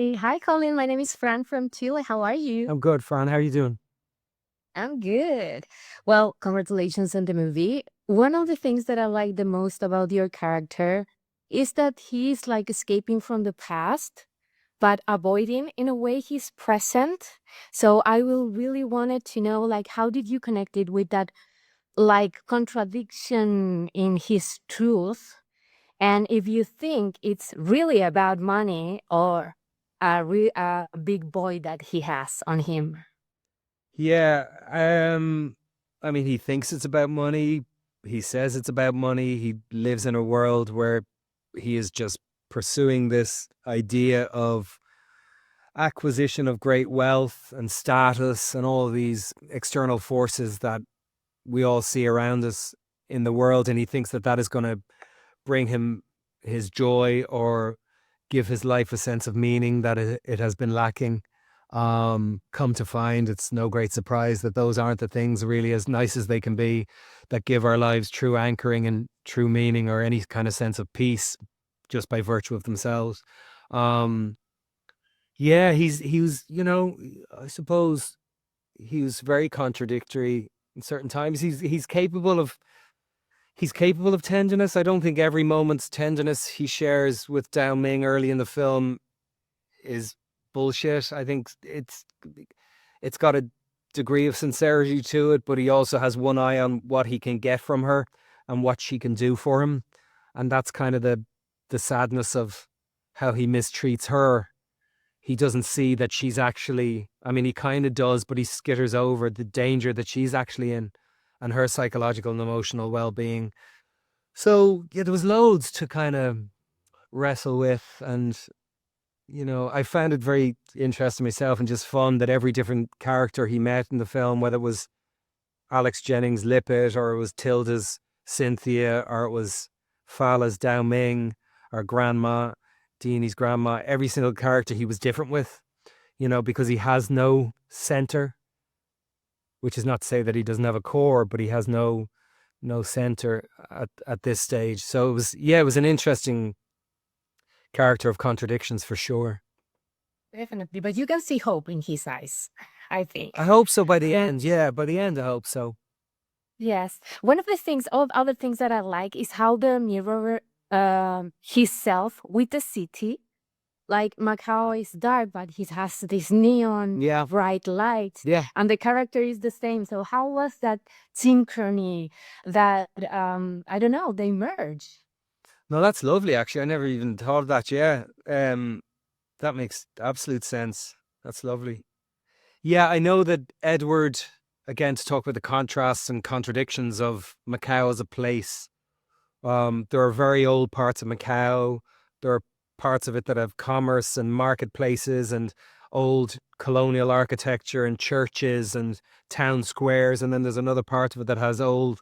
Hi, Colin. My name is Fran from Chile. How are you? I'm good, Fran. How are you doing? I'm good. Well, congratulations on the movie. One of the things that I like the most about your character is that he's like escaping from the past, but avoiding in a way his present. So I will really wanted to know like how did you connect it with that like contradiction in his truth? And if you think it's really about money or a big boy that he has on him. Yeah, I mean, he thinks it's about money. He says it's about money. He lives in a world where he is just pursuing this idea of acquisition of great wealth and status and all of these external forces that we all see around us in the world. And he thinks that that is going to bring him his joy or give his life a sense of meaning that it has been lacking. Come to find, it's no great surprise that those aren't the things, really, as nice as they can be, that give our lives true anchoring and true meaning or any kind of sense of peace just by virtue of themselves. Um, yeah, he was, I suppose he was very contradictory in certain times. He's capable of tenderness. I don't think every moment's tenderness he shares with Dao Ming early in the film is bullshit. I think it's got a degree of sincerity to it, but he also has one eye on what he can get from her and what she can do for him. And that's kind of the sadness of how he mistreats her. He doesn't see that she's actually, I mean, he kind of does, but he skitters over the danger that she's actually in and her psychological and emotional well-being. So yeah, there was loads to kind of wrestle with, and I found it very interesting myself and just fun that every different character he met in the film, whether it was Alex Jennings Lippett or it was Tilda's Cynthia or it was Fala's Dao Ming or Grandma, Deanie's grandma, every single character he was different with, because he has no center, which is not to say that he doesn't have a core, but he has no center at this stage. So it was an interesting character of contradictions for sure. Definitely, but you can see hope in his eyes, I think. I hope so by the end. Yeah, by the end, I hope so. Yes. One of the things, all other things that I like is how the mirror his self with the city. Like Macau is dark, but he has this neon Yeah, bright light, yeah. and the character is the same. So how was that synchrony that I don't know, they merge? No, that's lovely, actually. I never even thought of that. Yeah. That makes absolute sense. That's lovely. Yeah, I know that Edward, again, to talk about the contrasts and contradictions of Macau as a place. There are very old parts of Macau. There are parts of it that have commerce and marketplaces and old colonial architecture and churches and town squares. And then there's another part of it that has old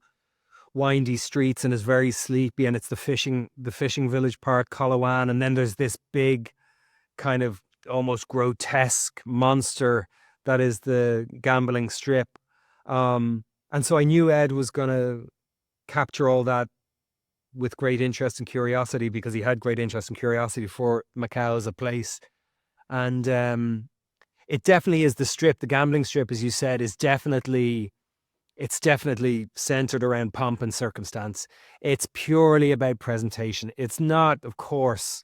windy streets and is very sleepy. And it's the fishing village part, Colowan. And then there's this big kind of almost grotesque monster that is the gambling strip. And so I knew Ed was going to capture all that with great interest and curiosity because he had great interest and curiosity for Macau as a place. And it definitely is the strip, the gambling strip, as you said, it's definitely centered around pomp and circumstance. It's purely about presentation. It's not, of course,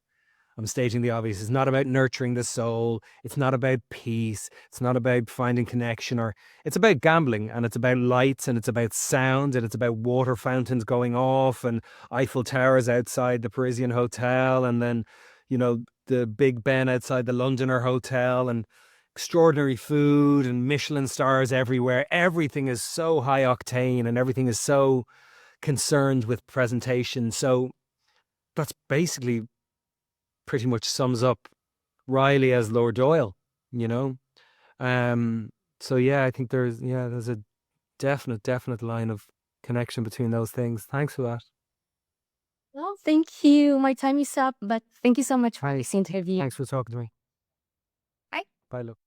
I'm stating the obvious. It's not about nurturing the soul. It's not about peace. It's not about finding connection, or it's about gambling, and it's about lights, and it's about sound, and it's about water fountains going off and Eiffel Towers outside the Parisian hotel. And then, the Big Ben outside the Londoner hotel, and extraordinary food and Michelin stars everywhere. Everything is so high octane and everything is so concerned with presentation. So that's basically pretty much sums up Riley as Lord Doyle, you know? Um, so yeah, I think there's a definite line of connection between those things. Thanks for that. Well, thank you. My time is up, but thank you so much for this interview. Thanks for talking to me. Bye. Bye, look.